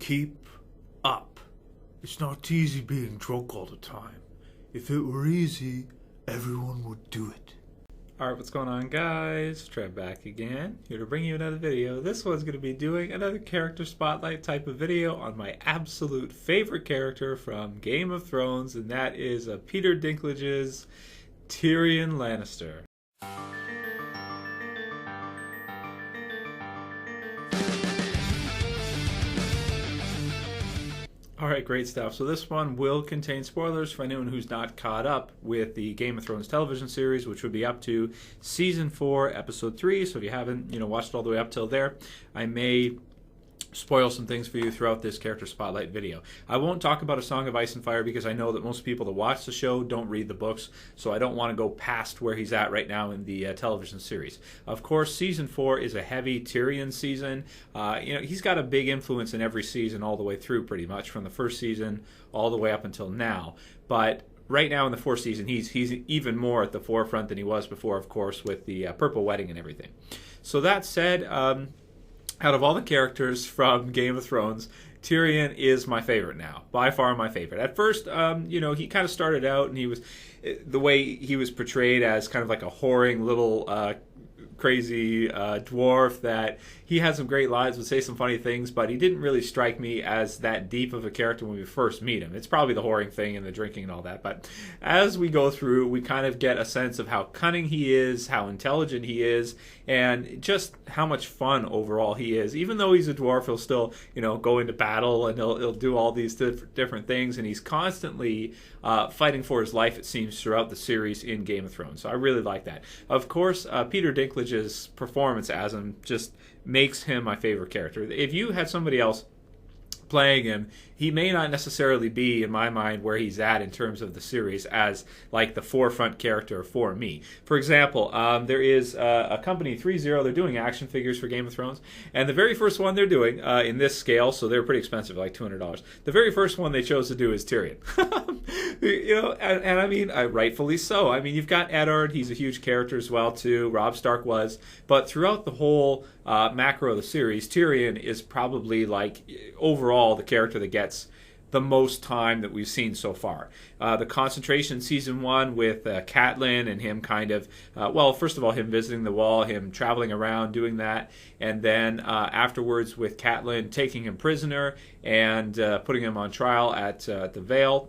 keep up. It's not easy being drunk all the time. If it were easy, everyone would do it. Alright, what's going on, guys? Trev back again, here to bring you another video. This one's going to be doing another character spotlight type of video on my absolute favorite character from Game of Thrones, and that is Peter Dinklage's Tyrion Lannister. Alright, great stuff. So this one will contain spoilers for anyone who's not caught up with the Game of Thrones television series, which would be up to Season 4, Episode 3. So if you haven't, watched it all the way up till there, I may spoil some things for you throughout this character spotlight video. I won't talk about A Song of Ice and Fire because I know that most people that watch the show don't read the books, so I don't want to go past where he's at right now in the television series. Of course, Season 4 is a heavy Tyrion season. He's got a big influence in every season all the way through, pretty much, from the first season all the way up until now. But right now in the fourth season, he's even more at the forefront than he was before, of course, with the Purple Wedding and everything. So that said, out of all the characters from Game of Thrones, Tyrion is my favorite now. By far my favorite. At first, he kind of started out and he was, the way he was portrayed as kind of like a whoring little crazy dwarf, that he had some great lines, would say some funny things, but he didn't really strike me as that deep of a character when we first meet him. It's probably the whoring thing and the drinking and all that, but as we go through, we kind of get a sense of how cunning he is, how intelligent he is, and just how much fun overall he is. Even though he's a dwarf, he'll still, go into battle and he'll do all these different things, and he's constantly fighting for his life, it seems, throughout the series in Game of Thrones. So I really like that. Of course, Peter Dinklage's performance as him just makes him my favorite character. If you had somebody else playing him, he may not necessarily be, in my mind, where he's at in terms of the series as like the forefront character for me. For example, there is a company, 3-0, they're doing action figures for Game of Thrones, and the very first one they're doing in this scale, so they're pretty expensive, like $200. The very first one they chose to do is Tyrion. And I mean, rightfully so. I mean, you've got Eddard, he's a huge character as well too, Robb Stark was, but throughout the whole macro of the series, Tyrion is probably like overall the character that gets the most time that we've seen so far. The concentration in Season 1 with Catelyn and him kind of, first of all, him visiting the Wall, him traveling around doing that, and then afterwards with Catelyn taking him prisoner and putting him on trial at the Vale.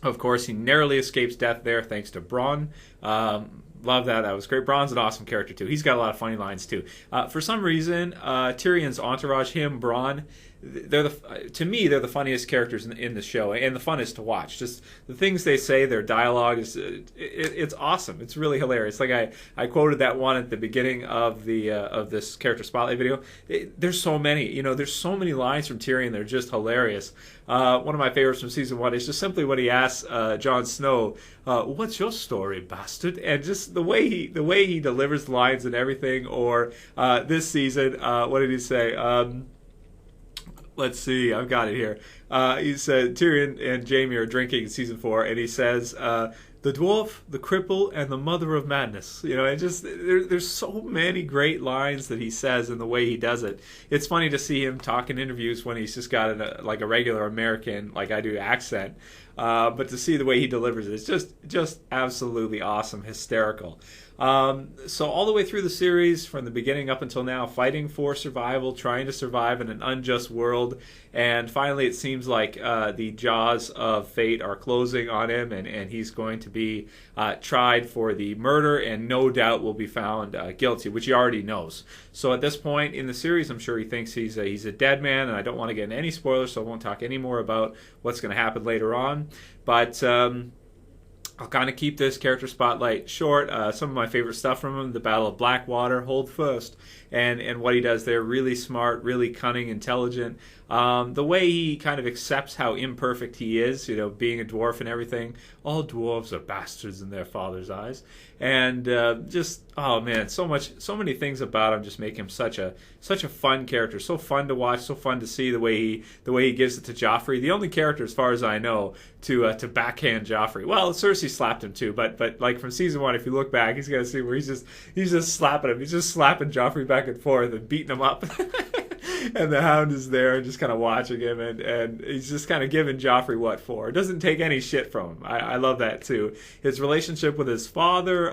Of course, he narrowly escapes death there thanks to Bronn. Love that. That was great. Bronn's an awesome character, too. He's got a lot of funny lines, too. For some reason, Tyrion's entourage, him, Bronn, to me, they're the funniest characters in the show and the funnest to watch. Just the things they say, their dialogue, it's awesome. It's really hilarious. Like I quoted that one at the beginning of this character spotlight video. There's so many. There's so many lines from Tyrion. They're just hilarious. One of my favorites from Season 1 is just simply when he asks Jon Snow, "What's your story, bastard?" And just the way he delivers the lines and everything. Or this season, what did he say? Let's see, I've got it here. He said Tyrion and Jaime are drinking in Season 4, and he says, "The dwarf, the cripple, and the mother of madness." And just there's so many great lines that he says and the way he does it. It's funny to see him talk in interviews when he's just got a regular American, like I do, accent. But to see the way he delivers it, it's just absolutely awesome, hysterical. So all the way through the series, from the beginning up until now, fighting for survival, trying to survive in an unjust world, and finally it seems like the jaws of fate are closing on him, and he's going to be tried for the murder, and no doubt will be found guilty, which he already knows. So at this point in the series, I'm sure he thinks he's a dead man, and I don't want to get into any spoilers, so I won't talk any more about what's going to happen later on. But I'll kind of keep this character spotlight short. Some of my favorite stuff from him: the Battle of Blackwater, Hold First, and what he does there, really smart, really cunning, intelligent. The way he kind of accepts how imperfect he is, being a dwarf and everything. All dwarves are bastards in their father's eyes. And oh man, so many things about him just make him such a fun character, so fun to watch, so fun to see the way he gives it to Joffrey. The only character, as far as I know, to backhand Joffrey. Well, Cersei slapped him too, but like from Season 1, if you look back, he's got to see where he's just slapping him. He's just slapping Joffrey back and forth and beating him up. and the Hound is there just kind of watching him, and he's just kind of giving Joffrey what for. Doesn't take any shit from him. I love that too. His relationship with his father,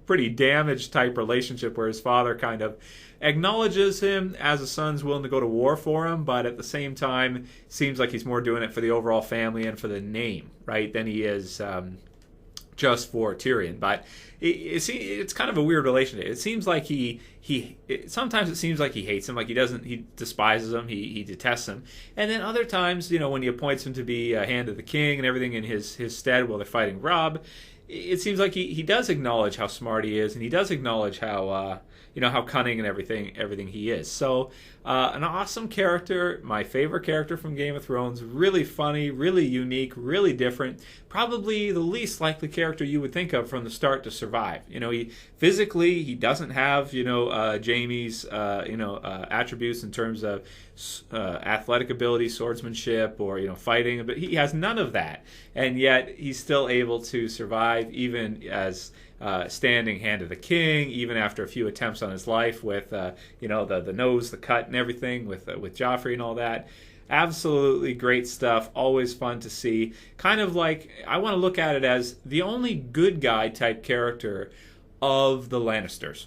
pretty damaged type relationship where his father kind of acknowledges him as a son's willing to go to war for him, but at the same time seems like he's more doing it for the overall family and for the name, right, than he is just for Tyrion. But it's kind of a weird relationship. It seems like sometimes it seems like he hates him, like he despises him, he detests him, and then other times, when he appoints him to be a hand of the king and everything in his stead while they're fighting Robb, it seems like he does acknowledge how smart he is, and he does acknowledge how how cunning and everything he is. So an awesome character, my favorite character from Game of Thrones. Really funny, really unique, really different. Probably the least likely character you would think of from the start to survive. He physically, he doesn't have Jaime's attributes in terms of athletic ability, swordsmanship, or fighting, but he has none of that, and yet he's still able to survive even as standing hand of the king, even after a few attempts on his life with the nose, the cut, and everything with Joffrey and all that. Absolutely great stuff. Always fun to see. Kind of like, I want to look at it as the only good guy type character of the Lannisters.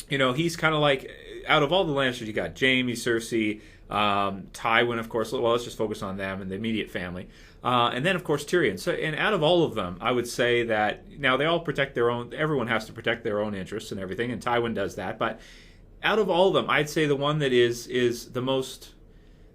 He's kind of like, out of all the Lannisters, you got Jaime, Cersei, Tywin, of course. Well, let's just focus on them and the immediate family. And then, of course, Tyrion. So, and out of all of them, I would say that now they all protect their own. Everyone has to protect their own interests and everything, and Tywin does that. But out of all of them, I'd say the one that is the most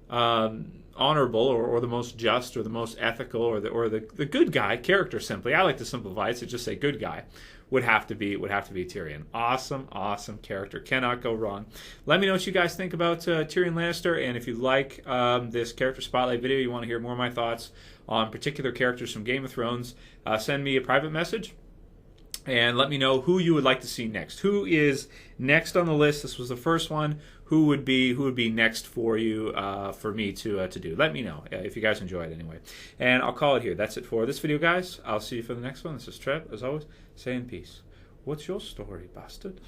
honorable, or the most just, or the most ethical, or the good guy character. Simply, I like to simplify it to just say good guy. Would have to be Tyrion. Awesome character. Cannot go wrong. Let me know what you guys think about Tyrion Lannister, and if you like this character spotlight video, you want to hear more of my thoughts on particular characters from Game of Thrones, send me a private message and let me know who you would like to see next. Who is next on the list? This was the first one. Who would be next for you, for me to do? Let me know if you guys enjoy it anyway. And I'll call it here. That's it for this video, guys. I'll see you for the next one. This is Trev, as always, saying peace. What's your story, bastard?